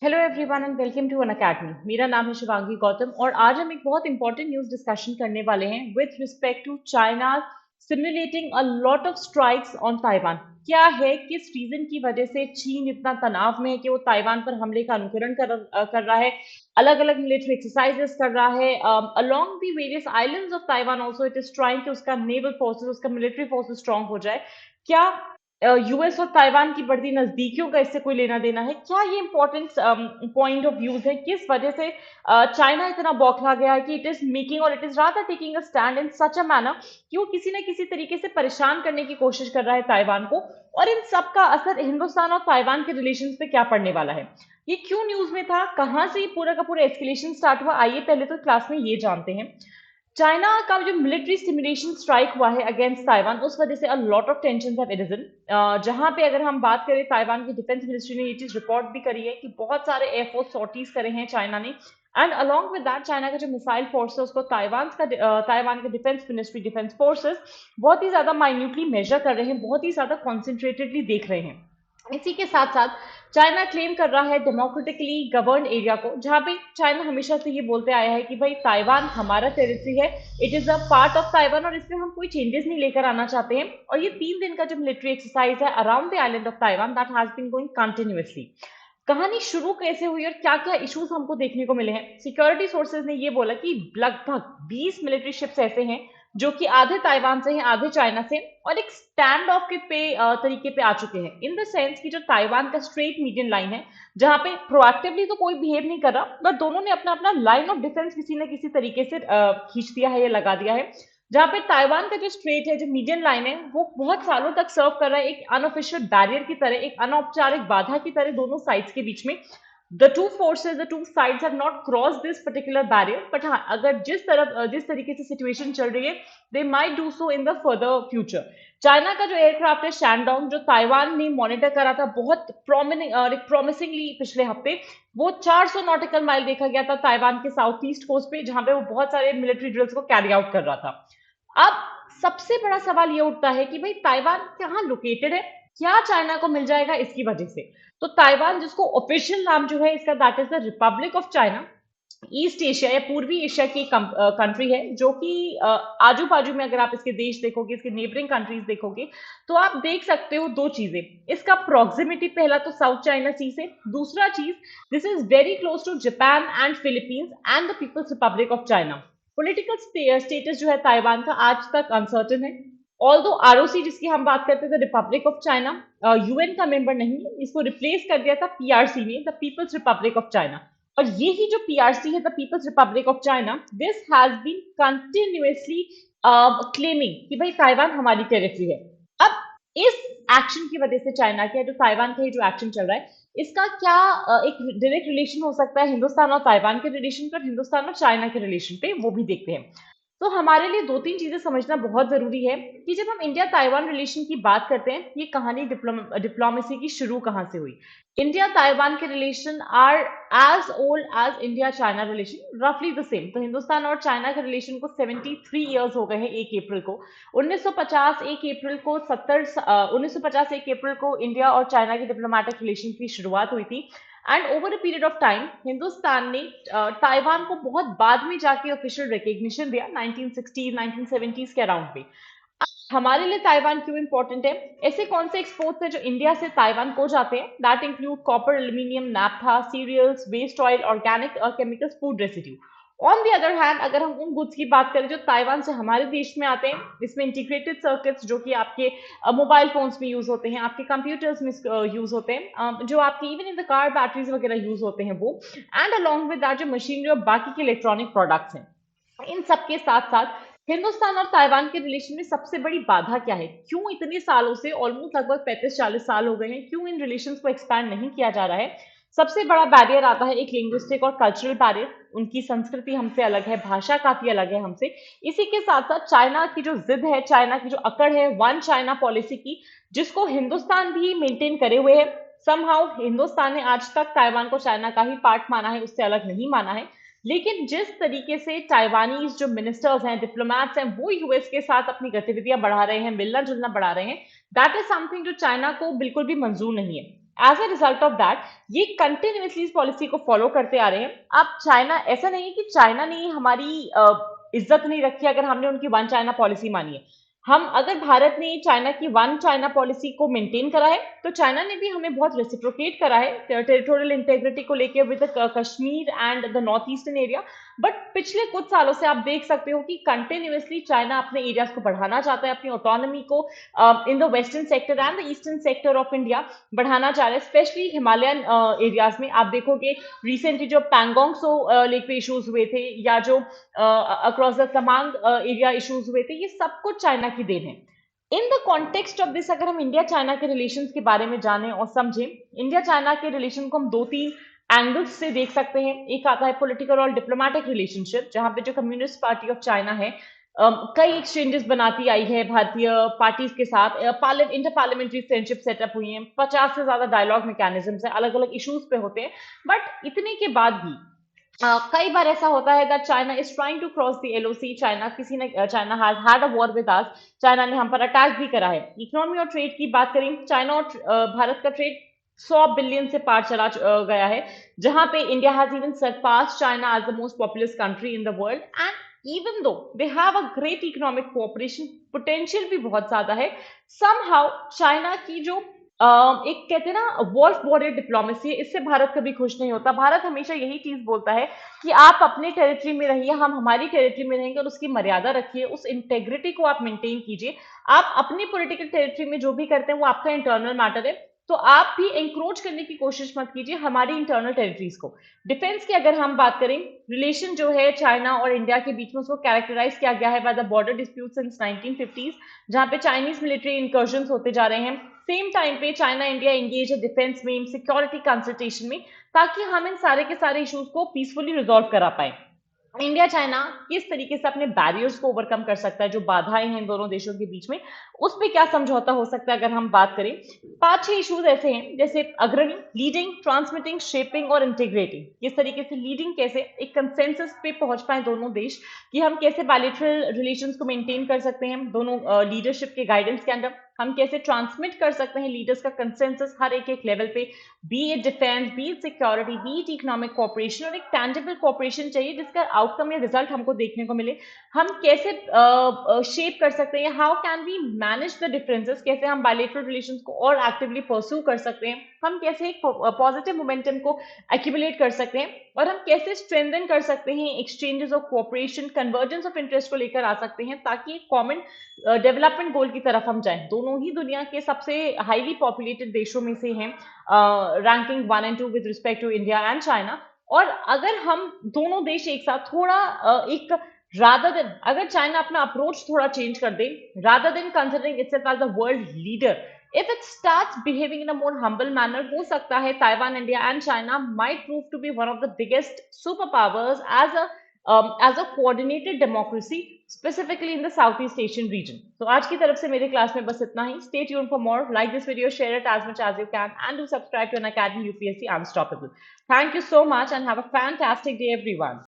Hello everyone and welcome to Unacademy. मेरा नाम है शिवांगी गौतम और आज हम एक बहुत इंपॉर्टेंट न्यूज़ डिस्कशन करने वाले हैं with respect to China simulating a lot of strikes on Taiwan. क्या है, किस रीजन की वजह से चीन इतना तनाव में है कि वो ताइवान पर हमले का अनुकरण कर रहा है, अलग अलग मिलिट्री एक्सरसाइजेस कर रहा है along the various islands of Taiwan. Also it is trying कि उसका नेवल फोर्सेस, उसका मिलिट्री फोर्सेस स्ट्रांग हो जाए। क्या यूएस और ताइवान की बढ़ती नजदीकियों का इससे कोई लेना देना है? क्या ये इंपॉर्टेंट पॉइंट ऑफ व्यूज है? किस वजह से चाइना इतना बौखला गया है कि इट इज मेकिंग और it is rather taking a stand in such a manner कि वो किसी न किसी तरीके से परेशान करने की कोशिश कर रहा है ताइवान को? और इन सब का असर हिंदुस्तान और ताइवान के रिलेशन पे क्या पड़ने वाला है? ये क्यों न्यूज में था, कहाँ से ये पूरा का पूरा एस्केलेशन स्टार्ट हुआ? आइए पहले तो क्लास में ये जानते हैं। चाइना का जो मिलिट्री स्टिमुलेशन स्ट्राइक हुआ है अगेंस्ट ताइवान, उस वजह से अ lot of tension have arisen. जहां पे अगर हम बात करें, ताइवान की डिफेंस मिनिस्ट्री ने ये चीज रिपोर्ट भी करी है कि बहुत सारे एयरफोर्स सॉर्टीज करे हैं चाइना ने। And along with that China का जो मिसाइल फोर्स है उसको ताइवान का डिफेंस मिनिस्ट्री, डिफेंस फोर्सेस बहुत ही ज्यादा माइन्यूटली मेजर कर रहे हैं, बहुत ही ज्यादा कॉन्सेंट्रेटेडली देख रहे हैं। इसी के साथ साथ चाइना क्लेम कर रहा है डेमोक्रेटिकली गवर्न एरिया को, जहां पे चाइना हमेशा से ये बोलते आया है कि भाई ताइवान हमारा टेरिटरी है, it is a part of Taiwan और इसमें हम कोई चेंजेस नहीं लेकर आना चाहते हैं। और ये 3 दिन का जो मिलिट्री एक्सरसाइज है around the island of Taiwan, that has been going continuously. कहानी शुरू कैसे हुई और क्या क्या इश्यूज हमको देखने को मिले हैं? सिक्योरिटी सोर्सेज ने ये बोला कि लगभग 20 मिलिट्री शिप्स ऐसे हैं जो कि आधे ताइवान से हैं, आधे चाइना से, और एक स्टैंड ऑफ के तरीके पे आ चुके हैं, इन द सेंस कि जो ताइवान का स्ट्रेट मीडियन लाइन है, जहां पे प्रोएक्टिवली तो कोई बिहेव नहीं कर रहा, बट दोनों ने अपना अपना लाइन ऑफ डिफेंस किसी न किसी तरीके से खींच दिया है या लगा दिया है। जहां पे ताइवान का जो स्ट्रेट है, जो मीडियन लाइन है, वो बहुत सालों तक सर्व कर रहा है एक अनऑफिशियल बैरियर की तरह, एक अनौपचारिक बाधा की तरह दोनों साइड्स के बीच में। the two sides have not crossed this particular barrier, but हाँ, अगर जिस तरीके से सिचुएशन चल रही है, they might do so in the further future। China का जो एयरक्राफ्ट है शैंडोंग, जो ताइवान ने मॉनिटर करा था बहुत प्रॉमिसिंगली पिछले हफ्ते, वो 400 नॉटिकल माइल देखा गया था ताइवान के साउथ ईस्ट कोस्ट पे, जहां पे वो बहुत सारे मिलिट्री ड्रिल्स को कैरी आउट कर रहा था। अब सबसे बड़ा सवाल ये उठता है कि भाई ताइवान कहाँ लोकेटेड है, क्या चाइना को मिल जाएगा इसकी वजह से? तो ताइवान, जिसको ऑफिशियल नाम जो है इसका, that is the Republic of China, east Asia या पूर्वी एशिया की कंट्री है, जो कि आजू बाजू में अगर आप इसके देश देखोगे, इसके नेबरिंग कंट्रीज देखोगे, तो आप देख सकते हो दो चीजें। इसका प्रोक्सिमिटी, पहला तो साउथ चाइना सी से, दूसरा चीज, this is very close to Japan and Philippines and the People's Republic of China. Political status जो है ताइवान का आज तक अनसर्टेन है। ऑल दो आरओसी जिसकी हम बात करते थे, रिपब्लिक ऑफ चाइना, यूएन का मेंबर नहीं है, इसको रिप्लेस कर दिया था पीआरसी ने, the People's Republic of China. और ये ही जो पीआरसी है, the People's Republic of China, this has been continuously claiming कि भाई ताइवान हमारी टेरिटरी है। अब इस एक्शन की वजह से चाइना के, जो ताइवान का ये जो एक्शन चल रहा है, इसका क्या एक डायरेक्ट रिलेशन हो सकता है हिंदुस्तान और ताइवान के रिलेशन पर, हिंदुस्तान और चाइना के रिलेशन पे, वो भी देखते हैं। तो हमारे लिए दो तीन चीजें समझना बहुत जरूरी है कि जब हम इंडिया ताइवान रिलेशन की बात करते हैं, ये कहानी डिप्लोमेसी की शुरू कहाँ से हुई? इंडिया ताइवान के relation are as old as India China relation, रफली द सेम। तो हिंदुस्तान और चाइना के रिलेशन को 73 ईयर्स हो गए हैं 1 अप्रैल को। 1950 1 अप्रैल को 1950 1 अप्रैल को इंडिया और चाइना के डिप्लोमेटिक रिलेशन की शुरुआत हुई थी। And over a period of time Hindustan ने ताइवान को बहुत बाद में जाके ऑफिशियल रिकग्निशन दिया, 1960 1970s के अराउंड में। हमारे लिए ताइवान क्यों इंपॉर्टेंट है? ऐसे कौन से एक्सपोर्ट्स हैं जो इंडिया से ताइवान को जाते हैं? That include copper, aluminium, naphtha, cereals, waste oil, organic chemicals, food residue. On the other hand, अगर हम उन गुड्स की बात करें जो ताइवान से हमारे देश में आते हैं, इसमें इंटीग्रेटेड सर्किट्स जो कि आपके मोबाइल फोन्स में यूज होते हैं, आपके कंप्यूटर्स में यूज होते हैं, जो आपकी even in the car batteries वगैरह यूज होते हैं वो, एंड अलॉन्ग विद दैट जो मशीनरी और बाकी के इलेक्ट्रॉनिक प्रोडक्ट्स हैं, इन सब के साथ साथ हिंदुस्तान और ताइवान के रिलेशन में सबसे बड़ी बाधा क्या है? क्यों इतने सालों से, ऑलमोस्ट लगभग 35-40 साल हो गए हैं, क्यों इन रिलेशंस को एक्सपैंड नहीं किया जा रहा है? सबसे बड़ा बैरियर आता है एक लिंग्विस्टिक और कल्चरल बैरियर। उनकी संस्कृति हमसे अलग है, भाषा काफी अलग है हमसे। इसी के साथ साथ चाइना की जो जिद है, चाइना की जो अकड़ है वन चाइना पॉलिसी की, जिसको हिंदुस्तान भी मेंटेन करे हुए है। समहाउ हिंदुस्तान ने आज तक ताइवान को चाइना का ही पार्ट माना है, उससे अलग नहीं माना है। लेकिन जिस तरीके से ताइवानीज जो मिनिस्टर्स हैं, डिप्लोमैट्स हैं, वो यूएस के साथ अपनी गतिविधियां बढ़ा रहे हैं, मिलना जुलना बढ़ा रहे हैं, दैट इज समथिंग जो चाइना को बिल्कुल भी मंजूर नहीं है। As a result of that ये कंटिन्यूसली इस पॉलिसी को फॉलो करते आ रहे हैं। अब चाइना, ऐसा नहीं है कि चाइना ने हमारी इज्जत नहीं रखी अगर हमने उनकी वन चाइना पॉलिसी मानी है। हम, अगर भारत ने चाइना की वन चाइना पॉलिसी को मेंटेन करा है, तो चाइना ने भी हमें बहुत रेसिप्रोकेट करा है टेरिटोरियल इंटेग्रिटी को लेकर with Kashmir and the north eastern area. But पिछले कुछ सालों से आप देख सकते हो कि कंटिन्यूसली चाइना अपने एरियाज को बढ़ाना चाहता है, अपनी ऑटोनॉमी को in the western sector and the eastern sector of India बढ़ाना चाह रहे हैं, स्पेशली हिमालयन एरियाज में। आप देखोगे रिसेंटली जो पैंगोंग सो लेक पे इश्यूज हुए थे, या जो across the Tamang area issues हुए थे, ये सब कुछ चाइना की देन है। In the context of this, अगर हम इंडिया चाइना के रिलेशंस के बारे में जानें और समझें, इंडिया चाइना के रिलेशन को हम दो तीन एंगल्स से देख सकते हैं। एक आता है पॉलिटिकल और डिप्लोमेटिक रिलेशनशिप, जहां पे जो कम्युनिस्ट पार्टी ऑफ चाइना है कई एक्सचेंजेस बनाती आई है भारतीय पार्टीज के साथ, इंटर पार्लियामेंट्री फ्रेंडशिप सेटअप हुई है, 50 से ज्यादा डायलॉग मैकेनिज्म्स है, अलग अलग इश्यूज पे होते हैं। बट इतने के बाद भी कई बार ऐसा होता है that China is trying to cross the LOC. China has had a war with us, China ने हम पर अटैक भी करा है। इकोनॉमी और ट्रेड की बात करें, चाइना और भारत का ट्रेड 100 बिलियन से पार चला गया है, जहां पे India has even surpass China as the most populous country in the world. And even though they have a great economic cooperation, potential भी बहुत ज्यादा है, समहाउ चाइना की जो एक कहते हैं ना वॉल्फ बॉर्डर डिप्लोमेसी, इससे भारत कभी खुश नहीं होता। भारत हमेशा यही चीज बोलता है कि आप अपने टेरिटरी में रहिए, हम हमारी टेरिटरी में रहेंगे, और उसकी मर्यादा रखिए, उस इंटेग्रिटी को आप मेंटेन कीजिए। आप अपनी पॉलिटिकल टेरिटरी में जो भी करते हैं वो आपका इंटरनल मैटर है, तो आप भी इंक्रोच करने की कोशिश मत कीजिए हमारी इंटरनल टेरिटरीज को। डिफेंस की अगर हम बात करें, रिलेशन जो है चाइना और इंडिया के बीच में, उसको कैरेक्टराइज किया गया है by the border dispute since 1950s, जहां पे चाइनीज मिलिट्री इंकर्जन होते जा रहे हैं। सेम टाइम पे चाइना इंडिया एंगेज है डिफेंस में, सिक्योरिटी कंसल्टेशन में, ताकि हम इन सारे के सारे इश्यूज को पीसफुली रिजॉल्व करा पाए। इंडिया चाइना किस तरीके से अपने बैरियर्स को ओवरकम कर सकता है, जो बाधाएं हैं इन दोनों देशों के बीच में, उस पर क्या समझौता हो सकता है अगर हम बात करें। 5-6 इश्यूज ऐसे हैं, जैसे अग्रणी, लीडिंग, ट्रांसमिटिंग, शेपिंग और इंटीग्रेटिंग। किस तरीके से लीडिंग, कैसे एक कंसेंसस पे पहुंच पाए दोनों देश, कि हम कैसे बायलैटरल रिलेशंस को मेंटेन कर सकते हैं दोनों लीडरशिप के गाइडेंस के अंडर। हम कैसे ट्रांसमिट कर सकते हैं लीडर्स का कंसेंसस हर एक एक लेवल पे, B it defence, B it security, B it economic cooperation, और एक टैंजिबल कोऑपरेशन चाहिए जिसका आउटकम या रिजल्ट हमको देखने को मिले। हम कैसे शेप कर सकते हैं, how can we manage the differences, कैसे हम बायलैटरल रिलेशंस को और एक्टिवली परस्यू कर सकते हैं, हम कैसे एक पॉजिटिव मोमेंटम को एक्यूमुलेट कर सकते हैं, और हम कैसे स्ट्रेंथन कर सकते हैं exchanges of cooperation, convergence of interest को लेकर आ सकते हैं, ताकि एक कॉमन डेवलपमेंट गोल की तरफ हम जाएं। दोनों ही दुनिया के सबसे हाईली पॉपुलेटेड देशों में से हैं, ranking 1 and 2 with respect to India and China. और अगर हम दोनों देश एक साथ थोड़ा एक रादर देन, अगर चाइना अपना अप्रोच थोड़ा चेंज कर दे, rather than considering itself as the world leader, if it starts behaving in a more humble manner, हो सकता है Taiwan, India and China might prove to be one of the biggest superpowers as a coordinated democracy, specifically in the Southeast Asian region. तो आज की तरफ से मेरे class में बस इतना ही। Stay tuned for more. Like this video, share it as much as you can, and do subscribe to Unacademy UPSC Unstoppable. Thank you so much and have a fantastic day, everyone.